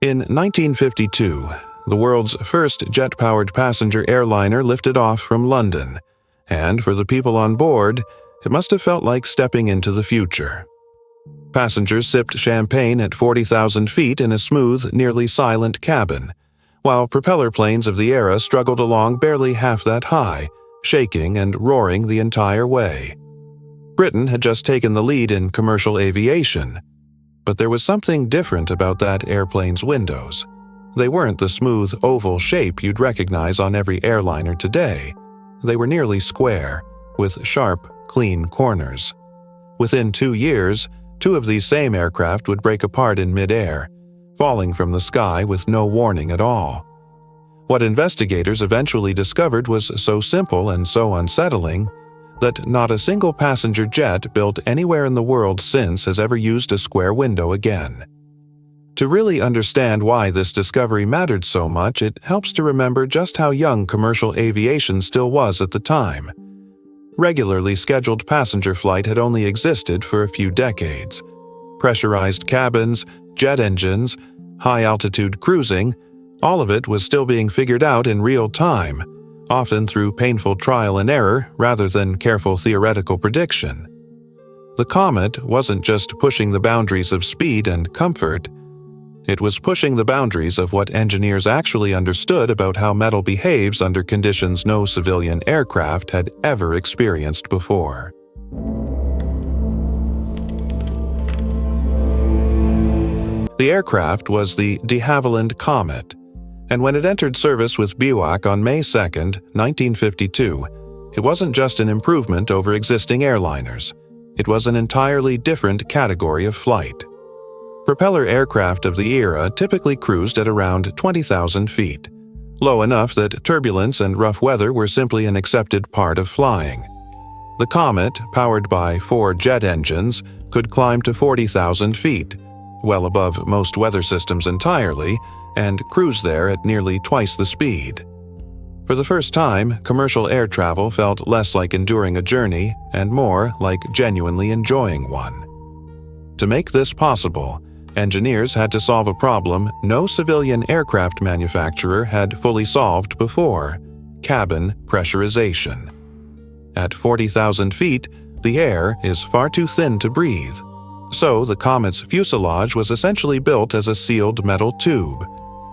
In 1952, the world's first jet-powered passenger airliner lifted off from London, and for the people on board, it must have felt like stepping into the future. Passengers sipped champagne at 40,000 feet in a smooth, nearly silent cabin, while propeller planes of the era struggled along barely half that high, shaking and roaring the entire way. Britain had just taken the lead in commercial aviation, but there was something different about that airplane's windows. They weren't the smooth, oval shape you'd recognize on every airliner today. They were nearly square, with sharp, clean corners. Within 2 years, 2 of these same aircraft would break apart in mid-air, falling from the sky with no warning at all. What investigators eventually discovered was so simple and so unsettling that not a single passenger jet built anywhere in the world since has ever used a square window again. To really understand why this discovery mattered so much, it helps to remember just how young commercial aviation still was at the time. Regularly scheduled passenger flight had only existed for a few decades. Pressurized cabins, jet engines, high-altitude cruising, all of it was still being figured out in real time, often through painful trial and error rather than careful theoretical prediction. The Comet wasn't just pushing the boundaries of speed and comfort. It was pushing the boundaries of what engineers actually understood about how metal behaves under conditions no civilian aircraft had ever experienced before. The aircraft was the de Havilland Comet, and when it entered service with BWAC on May 2, 1952, it wasn't just an improvement over existing airliners. It was an entirely different category of flight. Propeller aircraft of the era typically cruised at around 20,000 feet, low enough that turbulence and rough weather were simply an accepted part of flying. The Comet, powered by 4 jet engines, could climb to 40,000 feet, well above most weather systems entirely, and cruise there at nearly twice the speed. For the first time, commercial air travel felt less like enduring a journey and more like genuinely enjoying one. To make this possible, engineers had to solve a problem no civilian aircraft manufacturer had fully solved before: cabin pressurization. At 40,000 feet, the air is far too thin to breathe. So the Comet's fuselage was essentially built as a sealed metal tube,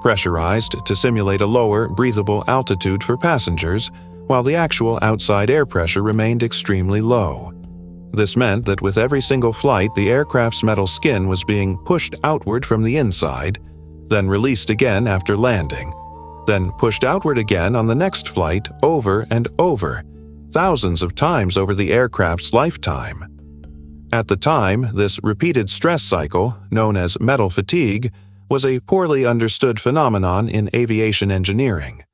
pressurized to simulate a lower, breathable altitude for passengers, while the actual outside air pressure remained extremely low. This meant that with every single flight, the aircraft's metal skin was being pushed outward from the inside, then released again after landing, then pushed outward again on the next flight over and over, thousands of times over the aircraft's lifetime. At the time, this repeated stress cycle, known as metal fatigue, was a poorly understood phenomenon in aviation engineering.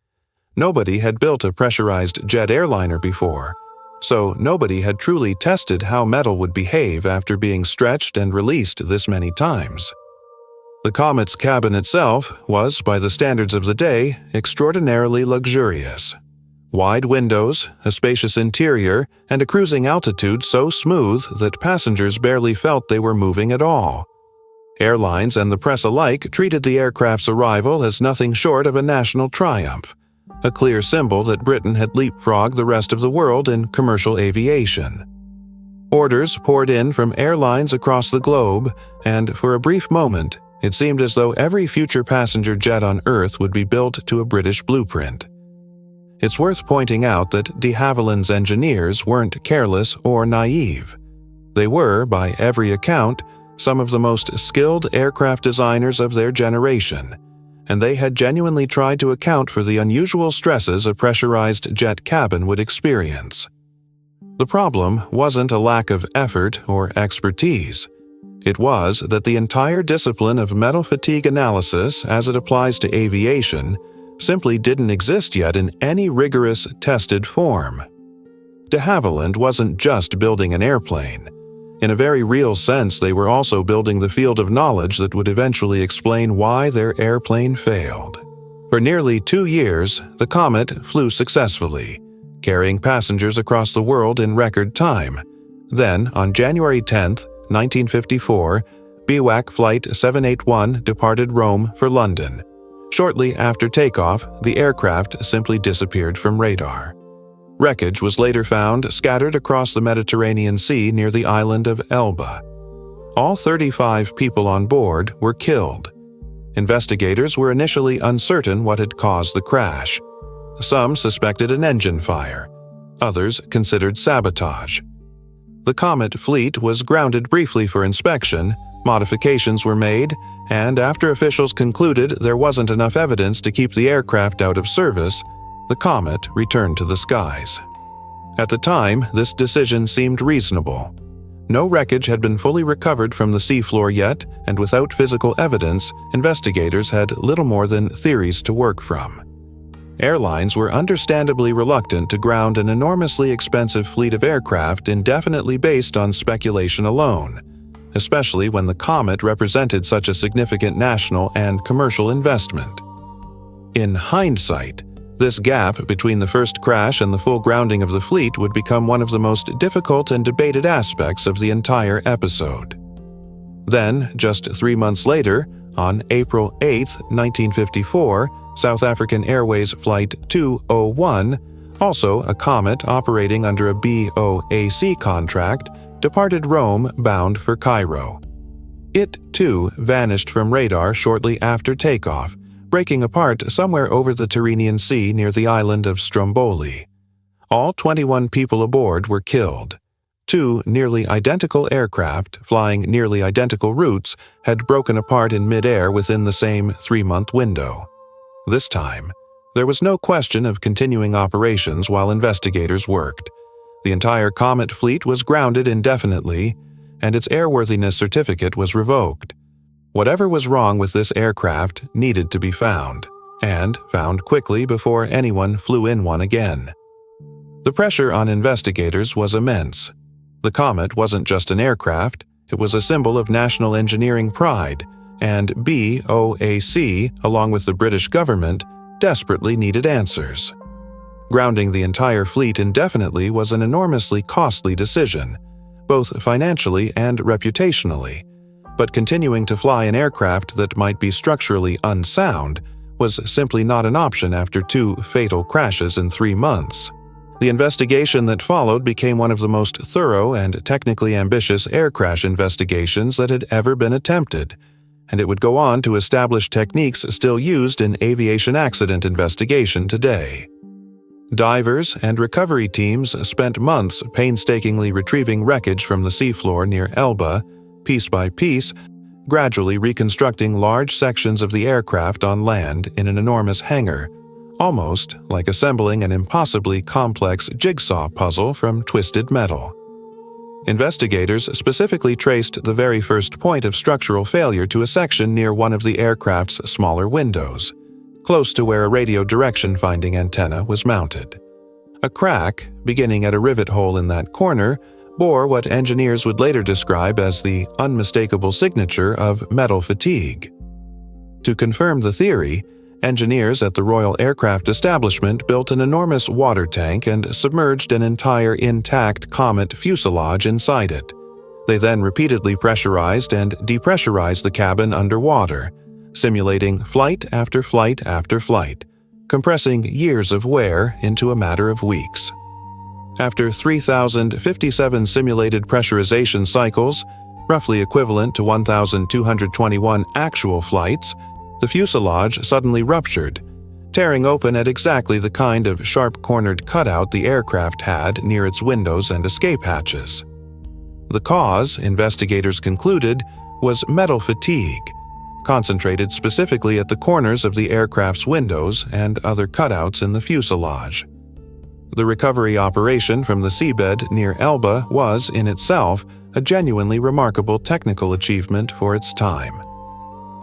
Nobody had built a pressurized jet airliner before, so nobody had truly tested how metal would behave after being stretched and released this many times. The Comet's cabin itself was, by the standards of the day, extraordinarily luxurious. Wide windows, a spacious interior, and a cruising altitude so smooth that passengers barely felt they were moving at all. Airlines and the press alike treated the aircraft's arrival as nothing short of a national triumph, a clear symbol that Britain had leapfrogged the rest of the world in commercial aviation. Orders poured in from airlines across the globe, and for a brief moment, it seemed as though every future passenger jet on Earth would be built to a British blueprint. It's worth pointing out that de Havilland's engineers weren't careless or naive. They were, by every account, some of the most skilled aircraft designers of their generation, and they had genuinely tried to account for the unusual stresses a pressurized jet cabin would experience. The problem wasn't a lack of effort or expertise. It was that the entire discipline of metal fatigue analysis, as it applies to aviation, simply didn't exist yet in any rigorous, tested form. De Havilland wasn't just building an airplane. In a very real sense, they were also building the field of knowledge that would eventually explain why their airplane failed. For nearly 2 years, the Comet flew successfully, carrying passengers across the world in record time. Then, on January 10, 1954, BWAC Flight 781 departed Rome for London. Shortly after takeoff, the aircraft simply disappeared from radar. Wreckage was later found scattered across the Mediterranean Sea near the island of Elba. All 35 people on board were killed. Investigators were initially uncertain what had caused the crash. Some suspected an engine fire. Others considered sabotage. The Comet fleet was grounded briefly for inspection, modifications were made, and after officials concluded there wasn't enough evidence to keep the aircraft out of service, the Comet returned to the skies. At the time, this decision seemed reasonable. No wreckage had been fully recovered from the seafloor yet, and without physical evidence, investigators had little more than theories to work from. Airlines were understandably reluctant to ground an enormously expensive fleet of aircraft indefinitely based on speculation alone, especially when the Comet represented such a significant national and commercial investment. In hindsight, this gap between the first crash and the full grounding of the fleet would become one of the most difficult and debated aspects of the entire episode. Then, just 3 months later, on April 8, 1954, South African Airways Flight 201, also a Comet operating under a BOAC contract, departed Rome bound for Cairo. It, too, vanished from radar shortly after takeoff, breaking apart somewhere over the Tyrrhenian Sea near the island of Stromboli. All 21 people aboard were killed. 2 nearly identical aircraft, flying nearly identical routes, had broken apart in mid-air within the same 3-month window. This time, there was no question of continuing operations while investigators worked. The entire Comet fleet was grounded indefinitely, and its airworthiness certificate was revoked. Whatever was wrong with this aircraft needed to be found, and found quickly before anyone flew in one again. The pressure on investigators was immense. The Comet wasn't just an aircraft, it was a symbol of national engineering pride, and BOAC, along with the British government, desperately needed answers. Grounding the entire fleet indefinitely was an enormously costly decision, both financially and reputationally, but continuing to fly an aircraft that might be structurally unsound was simply not an option after 2 fatal crashes in 3 months. The investigation that followed became one of the most thorough and technically ambitious air crash investigations that had ever been attempted, and it would go on to establish techniques still used in aviation accident investigation today. Divers and recovery teams spent months painstakingly retrieving wreckage from the seafloor near Elba, piece by piece, gradually reconstructing large sections of the aircraft on land in an enormous hangar, almost like assembling an impossibly complex jigsaw puzzle from twisted metal. Investigators specifically traced the very first point of structural failure to a section near one of the aircraft's smaller windows, close to where a radio direction finding antenna was mounted. A crack, beginning at a rivet hole in that corner, bore what engineers would later describe as the unmistakable signature of metal fatigue. To confirm the theory, engineers at the Royal Aircraft Establishment built an enormous water tank and submerged an entire intact Comet fuselage inside it. They then repeatedly pressurized and depressurized the cabin underwater, simulating flight after flight after flight, compressing years of wear into a matter of weeks. After 3,057 simulated pressurization cycles, roughly equivalent to 1,221 actual flights, the fuselage suddenly ruptured, tearing open at exactly the kind of sharp-cornered cutout the aircraft had near its windows and escape hatches. The cause, investigators concluded, was metal fatigue, concentrated specifically at the corners of the aircraft's windows and other cutouts in the fuselage. The recovery operation from the seabed near Elba was, in itself, a genuinely remarkable technical achievement for its time.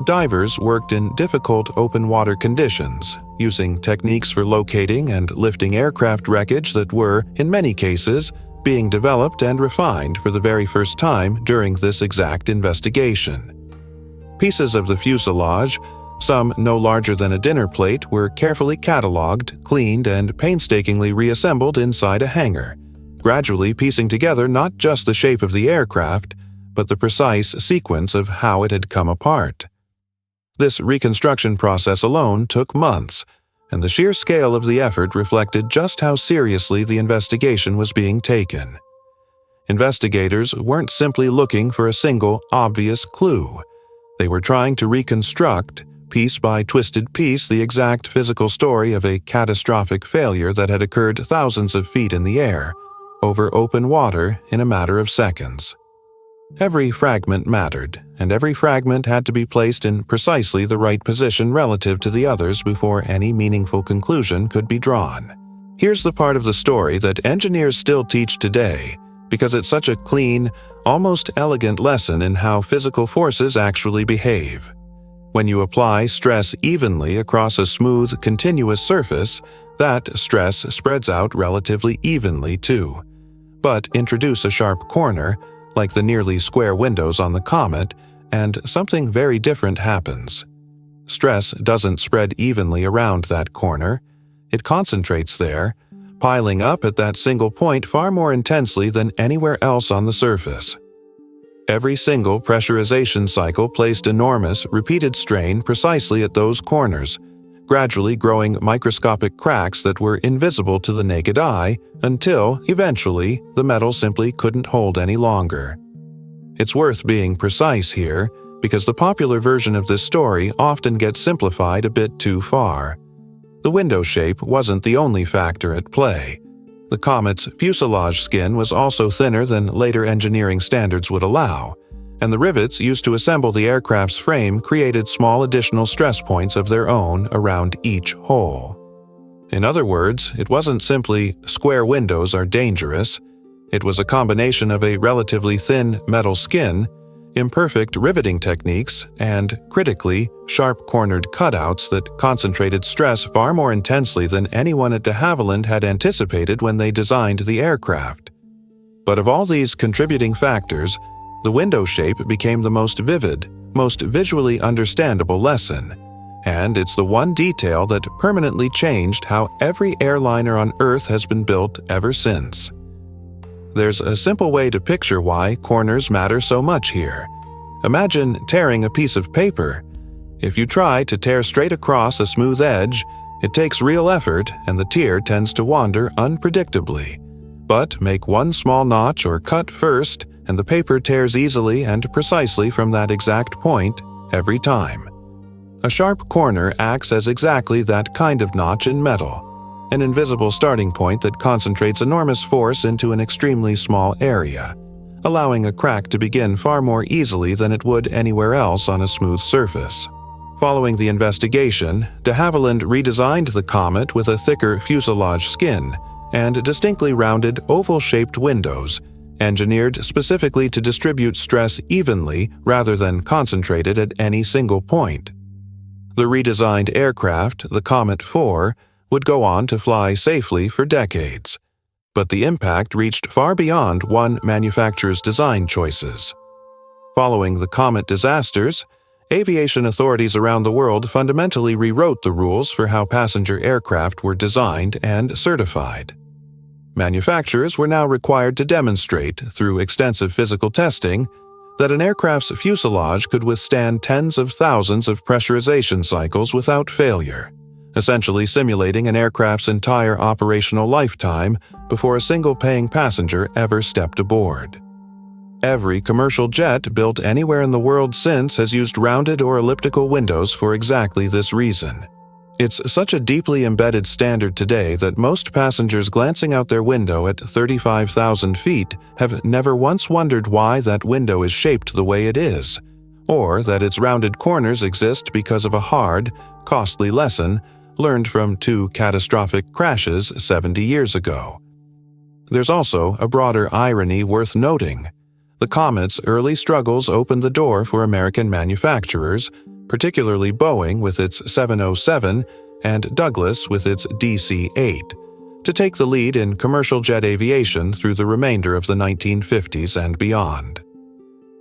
Divers worked in difficult open-water conditions, using techniques for locating and lifting aircraft wreckage that were, in many cases, being developed and refined for the very first time during this exact investigation. Pieces of the fuselage, some no larger than a dinner plate, were carefully catalogued, cleaned, and painstakingly reassembled inside a hangar, gradually piecing together not just the shape of the aircraft, but the precise sequence of how it had come apart. This reconstruction process alone took months, and the sheer scale of the effort reflected just how seriously the investigation was being taken. Investigators weren't simply looking for a single, obvious clue. They were trying to reconstruct, piece by twisted piece, the exact physical story of a catastrophic failure that had occurred thousands of feet in the air, over open water in a matter of seconds. Every fragment mattered, and every fragment had to be placed in precisely the right position relative to the others before any meaningful conclusion could be drawn. Here's the part of the story that engineers still teach today, because it's such a clean, almost elegant lesson in how physical forces actually behave. When you apply stress evenly across a smooth, continuous surface, that stress spreads out relatively evenly too. But introduce a sharp corner, like the nearly square windows on the Comet, and something very different happens. Stress doesn't spread evenly around that corner. It concentrates there, piling up at that single point far more intensely than anywhere else on the surface. Every single pressurization cycle placed enormous, repeated strain precisely at those corners, gradually growing microscopic cracks that were invisible to the naked eye until, eventually, the metal simply couldn't hold any longer. It's worth being precise here, because the popular version of this story often gets simplified a bit too far. The window shape wasn't the only factor at play. The Comet's fuselage skin was also thinner than later engineering standards would allow, and the rivets used to assemble the aircraft's frame created small additional stress points of their own around each hole. In other words, it wasn't simply square windows are dangerous. It was a combination of a relatively thin metal skin, imperfect riveting techniques, and, critically, sharp-cornered cutouts that concentrated stress far more intensely than anyone at de Havilland had anticipated when they designed the aircraft. But of all these contributing factors, the window shape became the most vivid, most visually understandable lesson, and it's the one detail that permanently changed how every airliner on Earth has been built ever since. There's a simple way to picture why corners matter so much here. Imagine tearing a piece of paper. If you try to tear straight across a smooth edge, it takes real effort and the tear tends to wander unpredictably. But make one small notch or cut first, and the paper tears easily and precisely from that exact point every time. A sharp corner acts as exactly that kind of notch in metal, an invisible starting point that concentrates enormous force into an extremely small area, allowing a crack to begin far more easily than it would anywhere else on a smooth surface. Following the investigation, de Havilland redesigned the Comet with a thicker fuselage skin and distinctly rounded, oval-shaped windows, engineered specifically to distribute stress evenly rather than concentrated at any single point. The redesigned aircraft, the Comet 4, would go on to fly safely for decades. But the impact reached far beyond one manufacturer's design choices. Following the Comet disasters, aviation authorities around the world fundamentally rewrote the rules for how passenger aircraft were designed and certified. Manufacturers were now required to demonstrate, through extensive physical testing, that an aircraft's fuselage could withstand tens of thousands of pressurization cycles without failure, essentially simulating an aircraft's entire operational lifetime before a single paying passenger ever stepped aboard. Every commercial jet built anywhere in the world since has used rounded or elliptical windows for exactly this reason. It's such a deeply embedded standard today that most passengers glancing out their window at 35,000 feet have never once wondered why that window is shaped the way it is, or that its rounded corners exist because of a hard, costly lesson learned from 2 catastrophic crashes 70 years ago. There's also a broader irony worth noting. The Comet's early struggles opened the door for American manufacturers, particularly Boeing with its 707 and Douglas with its DC-8, to take the lead in commercial jet aviation through the remainder of the 1950s and beyond.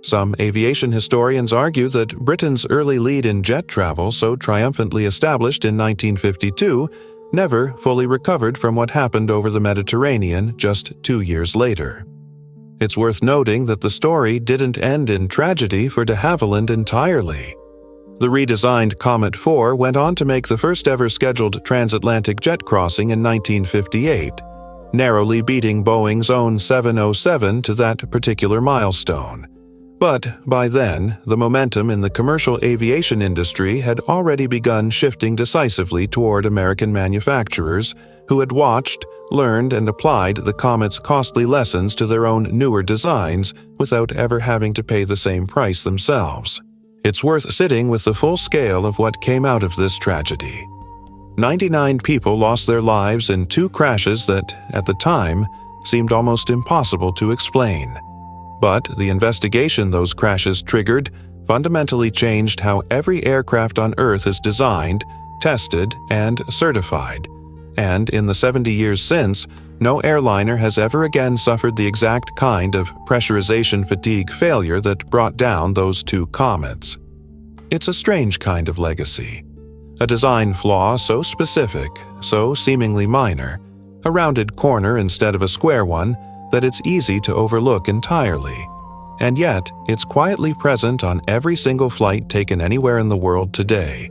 Some aviation historians argue that Britain's early lead in jet travel, so triumphantly established in 1952, never fully recovered from what happened over the Mediterranean just 2 years later. It's worth noting that the story didn't end in tragedy for de Havilland entirely. The redesigned Comet 4 went on to make the first-ever scheduled transatlantic jet crossing in 1958, narrowly beating Boeing's own 707 to that particular milestone. But by then, the momentum in the commercial aviation industry had already begun shifting decisively toward American manufacturers who had watched, learned, and applied the Comet's costly lessons to their own newer designs without ever having to pay the same price themselves. It's worth sitting with the full scale of what came out of this tragedy. 99 people lost their lives in 2 crashes that, at the time, seemed almost impossible to explain. But the investigation those crashes triggered fundamentally changed how every aircraft on Earth is designed, tested, and certified. And in the 70 years since, no airliner has ever again suffered the exact kind of pressurization fatigue failure that brought down those 2 comets. It's a strange kind of legacy. A design flaw so specific, so seemingly minor, a rounded corner instead of a square one, that it's easy to overlook entirely. And yet, it's quietly present on every single flight taken anywhere in the world today,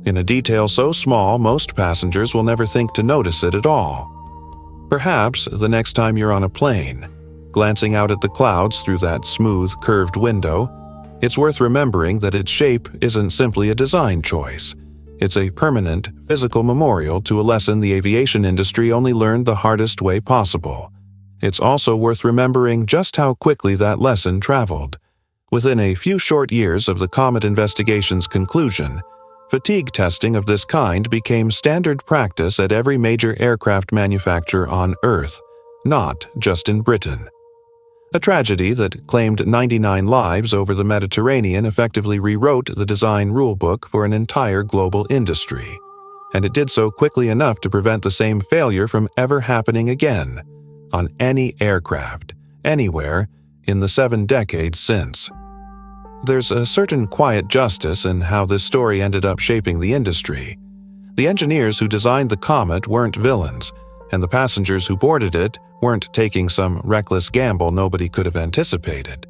in a detail so small most passengers will never think to notice it at all. Perhaps the next time you're on a plane, glancing out at the clouds through that smooth, curved window, it's worth remembering that its shape isn't simply a design choice. It's a permanent, physical memorial to a lesson the aviation industry only learned the hardest way possible. It's also worth remembering just how quickly that lesson traveled. Within a few short years of the Comet investigation's conclusion, fatigue testing of this kind became standard practice at every major aircraft manufacturer on Earth, not just in Britain. A tragedy that claimed 99 lives over the Mediterranean effectively rewrote the design rulebook for an entire global industry. And it did so quickly enough to prevent the same failure from ever happening again, on any aircraft, anywhere, in the 7 decades since. There's a certain quiet justice in how this story ended up shaping the industry. The engineers who designed the Comet weren't villains, and the passengers who boarded it weren't taking some reckless gamble nobody could have anticipated.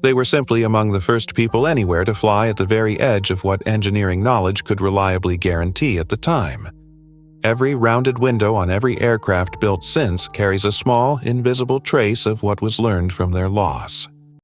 They were simply among the first people anywhere to fly at the very edge of what engineering knowledge could reliably guarantee at the time. Every rounded window on every aircraft built since carries a small, invisible trace of what was learned from their loss.